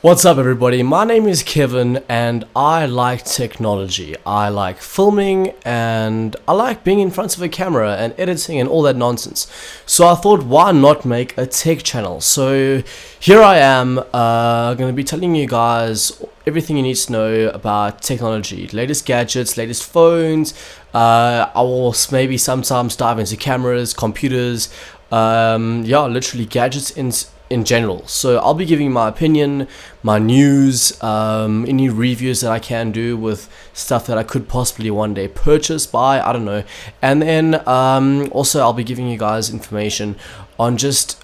What's up everybody, my name is Kevin and I like technology. I like filming and I like being in front of a camera and editing and all that nonsense. So I thought, why not make a tech channel? So here I am, going to be telling you guys everything you need to know about technology, latest gadgets, latest phones. I will maybe sometimes dive into cameras, computers, literally gadgets in general. So I'll be giving my opinion, my news, any reviews that I can do with stuff that I could possibly one day purchase, buy, I don't know. And then also I'll be giving you guys information on just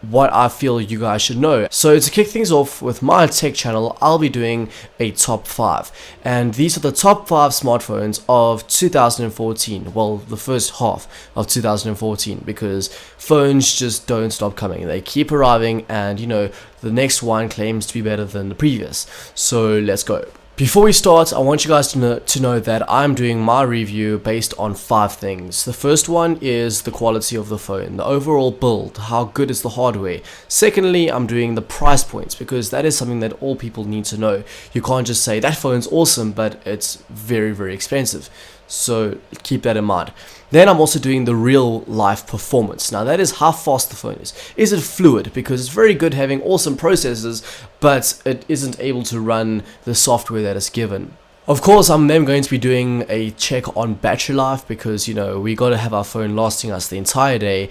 what I feel you guys should know. So to kick things off with my tech channel, I'll be doing a top 5, and these are the top 5 smartphones of 2014. Well, the first half of 2014, because phones just don't stop coming. They keep arriving, and you know, the next one claims to be better than the previous. So let's go. Before we start, I want you guys to know that I'm doing my review based on 5 things. The first one is the quality of the phone, the overall build, how good is the hardware. Secondly, I'm doing the price points, because that is something that all people need to know. You can't just say that phone's awesome, but it's very, very expensive. So keep that in mind. Then I'm also doing the real life performance. Now that is how fast the phone is. Is it fluid? Because it's very good having awesome processors, but it isn't able to run the software that is given. Of course, I'm then going to be doing a check on battery life, because you know, we got to have our phone lasting us the entire day.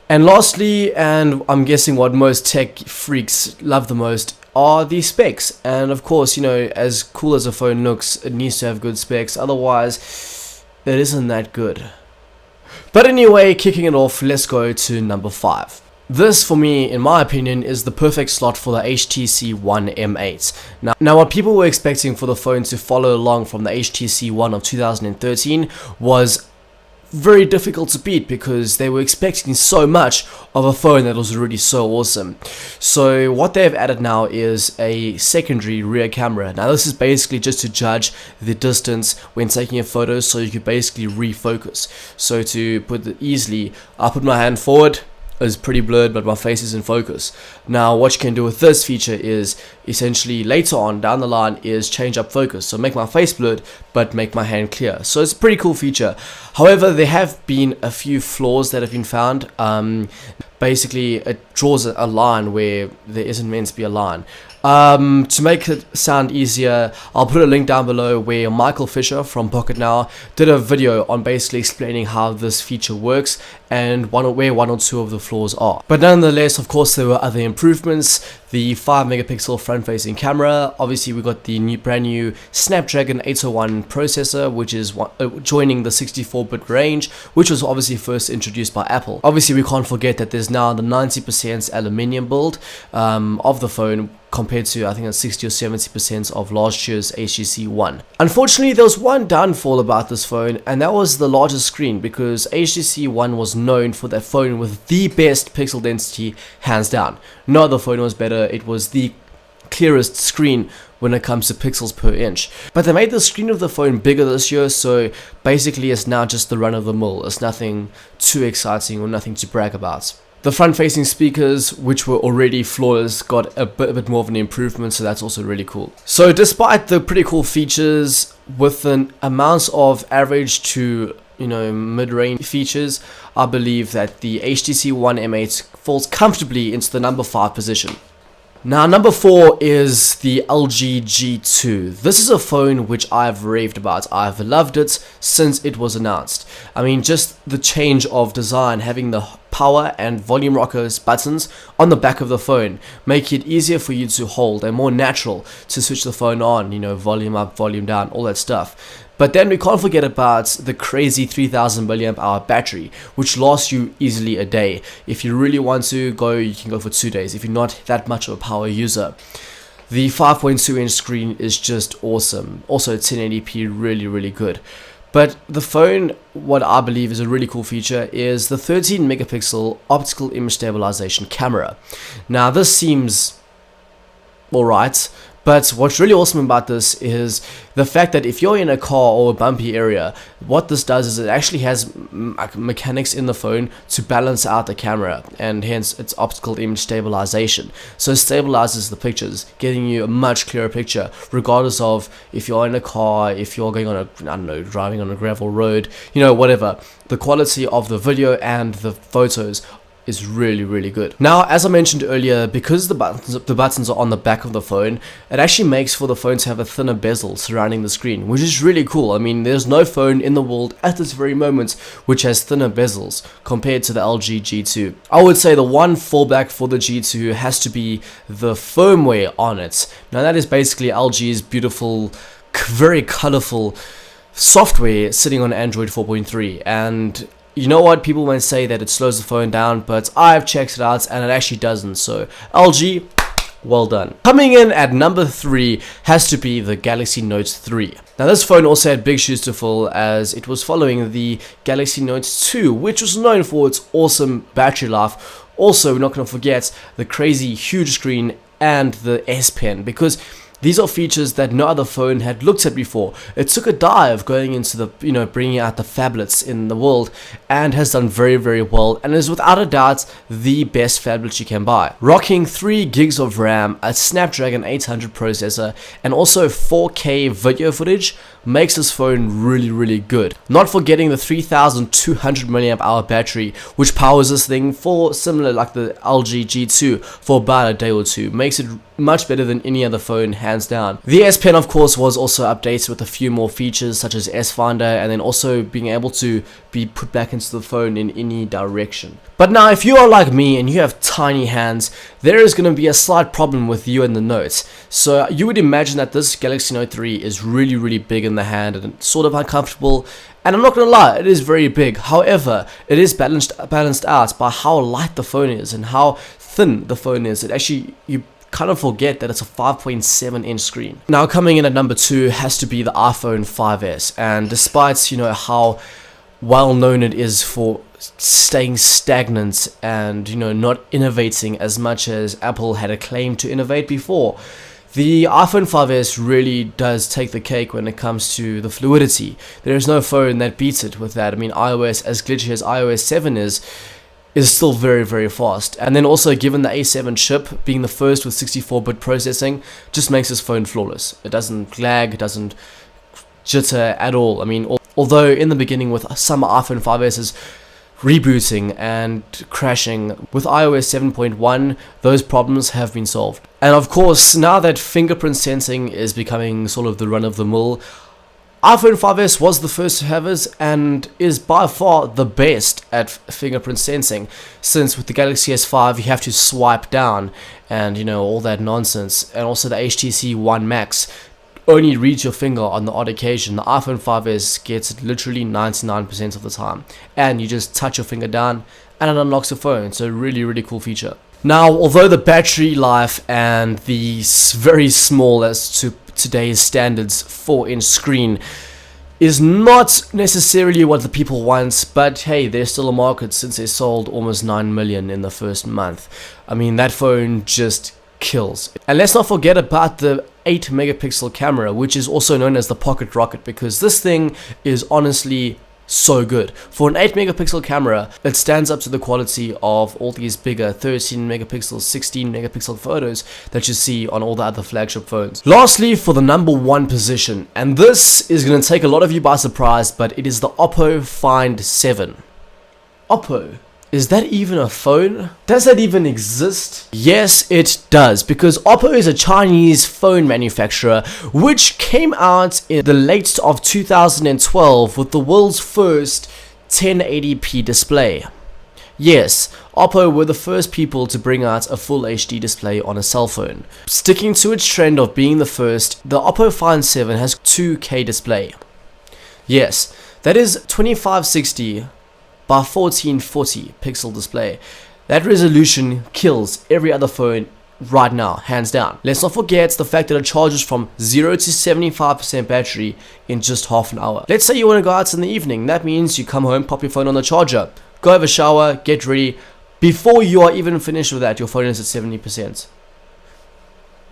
And lastly, and I'm guessing what most tech freaks love the most, are the specs. And of course, you know, as cool as a phone looks, it needs to have good specs, otherwise it isn't that good. But anyway, kicking it off, let's go to number 5. This, for me, in my opinion, is the perfect slot for the HTC One M8. Now what people were expecting for the phone to follow along from the HTC One of 2013 was very difficult to beat, because they were expecting so much of a phone that was already so awesome. So what they've added now is a secondary rear camera. Now this is basically just to judge the distance when taking a photo, so you could basically refocus. So to put it easily, I put my hand forward, it's pretty blurred, but my face is in focus. Now what you can do with this feature is essentially later on down the line is change up focus, so make my face blurred but make my hand clear. So it's a pretty cool feature. However, there have been a few flaws that have been found. Basically it draws a line where there isn't meant to be a line. To make it sound easier, I'll put a link down below where Michael Fisher from Pocket Now did a video on basically explaining how this feature works and where one or two of the flaws are. But nonetheless, of course, there were other improvements. The 5 megapixel front facing camera, obviously we got the brand new Snapdragon 801 processor, which is joining the 64-bit range, which was obviously first introduced by Apple. Obviously we can't forget that there's now the 90% aluminium build of the phone, compared to I think it's 60 or 70% of last year's HTC One. Unfortunately, there was one downfall about this phone, and that was the larger screen, because HTC One was known for that phone with the best pixel density, hands down. No other phone was better. It was the clearest screen when it comes to pixels per inch. But they made the screen of the phone bigger this year, so basically it's now just the run-of-the-mill. It's nothing too exciting or nothing to brag about. The front-facing speakers, which were already flawless, got a bit more of an improvement, so that's also really cool. So despite the pretty cool features, with an amount of average to mid-range features, I believe that the HTC One M8 falls comfortably into the number 5 position. Now number 4 is the LG G2. This is a phone which I've raved about. I've loved it since it was announced. I mean, just the change of design, having the power and volume rockers buttons on the back of the phone make it easier for you to hold and more natural to switch the phone on, volume up, volume down, all that stuff. But then we can't forget about the crazy 3000 mAh battery, which lasts you easily a day. If you really want to go, you can go for 2 days if you're not that much of a power user. The 5.2 inch screen is just awesome. Also 1080p, really, really good. But the phone, what I believe is a really cool feature, is the 13 megapixel optical image stabilization camera. Now this seems alright, But what's really awesome about this is the fact that if you're in a car or a bumpy area, what this does is it actually has mechanics in the phone to balance out the camera, and hence it's optical image stabilization. So it stabilizes the pictures, getting you a much clearer picture, regardless of if you're in a car, if you're going on a, I don't know, driving on a gravel road, you know, whatever. The quality of the video and the photos is really good. Now, as I mentioned earlier, because the buttons are on the back of the phone, it actually makes for the phone to have a thinner bezel surrounding the screen, which is really cool. I mean, there's no phone in the world at this very moment which has thinner bezels compared to the LG G2. I would say the one fallback for the G2 has to be the firmware on it. Now, that is basically LG's beautiful, very colorful software sitting on Android 4.3, and you know what, people might say that it slows the phone down, but I've checked it out and it actually doesn't. So LG, well done. Coming in at number 3 has to be the Galaxy Note 3. Now, this phone also had big shoes to fill, as it was following the Galaxy Note 2, which was known for its awesome battery life. Also, we're not going to forget the crazy huge screen and the S Pen, because these are features that no other phone had looked at before. It took a dive going into the, bringing out the phablets in the world, and has done very well, and is without a doubt the best phablet you can buy. Rocking 3 gigs of RAM, a Snapdragon 800 processor, and also 4K video footage makes this phone really good. Not forgetting the 3200 mAh battery, which powers this thing for similar like the LG G2 for about a day or two. Makes it much better than any other phone, hands down. The S Pen, of course, was also updated with a few more features such as S Finder, and then also being able to be put back into the phone in any direction. But now, if you are like me and you have tiny hands, there is going to be a slight problem with you and the Note. So you would imagine that this Galaxy Note 3 is really big in the hand and sort of uncomfortable. And I'm not going to lie, it is very big. However, it is balanced out by how light the phone is and how thin the phone is. It actually, you kind of forget that it's a 5.7 inch screen. Now, coming in at number 2 has to be the iPhone 5S. And despite, how well known it is for staying stagnant and, not innovating as much as Apple had a claim to innovate before, the iPhone 5S really does take the cake when it comes to the fluidity. There is no phone that beats it with that. I mean, iOS, as glitchy as iOS 7 is still very fast. And then also, given the A7 chip being the first with 64-bit processing, just makes this phone flawless. It doesn't lag, it doesn't jitter at all. I mean, although in the beginning with some iPhone 5S's rebooting and crashing, with iOS 7.1 those problems have been solved. And of course, now that fingerprint sensing is becoming sort of the run-of-the-mill, iPhone 5S was the first to have it and is by far the best at fingerprint sensing, since with the Galaxy S5 you have to swipe down and all that nonsense, and also the HTC One Max only reads your finger on the odd occasion. The iPhone 5S gets it literally 99% of the time, and you just touch your finger down and it unlocks the phone. It's a really cool feature. Now, although the battery life and the very small, as to today's standards, 4-inch screen is not necessarily what the people want, but hey, there's still a market since they sold almost 9 million in the first month. I mean, that phone just kills. And let's not forget about the 8 megapixel camera, which is also known as the pocket rocket, because this thing is honestly so good. For an 8 megapixel camera, it stands up to the quality of all these bigger 13 megapixel, 16 megapixel photos that you see on all the other flagship phones. Lastly, for the number 1 position, and this is going to take a lot of you by surprise, but it is the Oppo Find 7. Oppo? Is that even a phone? Does that even exist? Yes, it does, because Oppo is a Chinese phone manufacturer which came out in the late of 2012 with the world's first 1080p display. Yes, Oppo were the first people to bring out a full HD display on a cell phone. Sticking to its trend of being the first, the Oppo Find 7 has 2K display. Yes, that is 2560 by 1440 pixel display. That resolution kills every other phone right now, hands down. Let's not forget the fact that it charges from 0 to 75% battery in just half an hour. Let's say you want to go out in the evening. That means you come home, pop your phone on the charger, go have a shower, get ready. Before you are even finished with that, your phone is at 70%.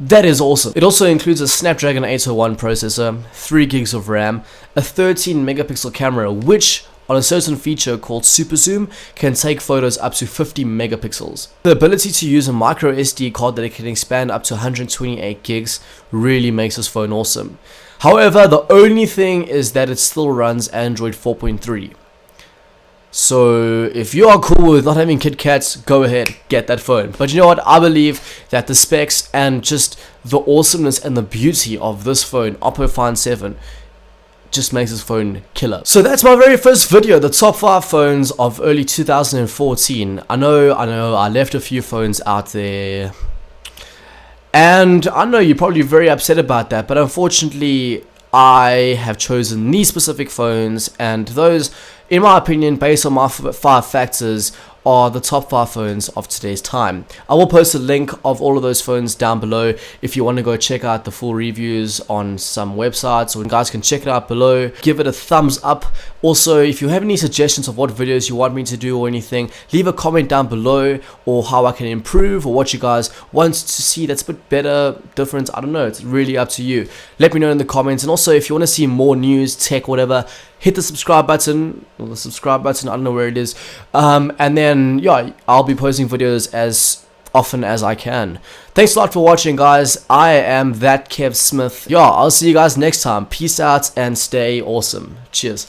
That is awesome. It also includes a Snapdragon 801 processor, 3 gigs of RAM, a 13 megapixel camera, which on a certain feature called Super Zoom can take photos up to 50 megapixels. The ability to use a micro SD card that it can expand up to 128 gigs really makes this phone awesome. However, the only thing is that it still runs Android 4.3. So if you are cool with not having KitKats, go ahead, get that phone. But you know what, I believe that the specs and just the awesomeness and the beauty of this phone, Oppo Find 7, just makes this phone killer. So that's my very first video, the top 5 phones of early 2014. I know, I left a few phones out there, and I know you're probably very upset about that, but unfortunately I have chosen these specific phones, and those, in my opinion, based on my 5 factors, are the top 5 phones of today's time. I will post a link of all of those phones down below if you want to go check out the full reviews on some websites, or you guys can check it out below. Give it a thumbs up. Also, if you have any suggestions of what videos you want me to do or anything, leave a comment down below, or how I can improve, or what you guys want to see that's a bit better, different. I don't know, it's really up to you. Let me know in the comments. And also, if you want to see more news, tech, whatever, hit the subscribe button, or the subscribe button, I don't know where it is, and then yeah, I'll be posting videos as often as I can. Thanks a lot for watching, guys. I am ThatKevSmith. Yeah, I'll see you guys next time. Peace out and stay awesome. Cheers.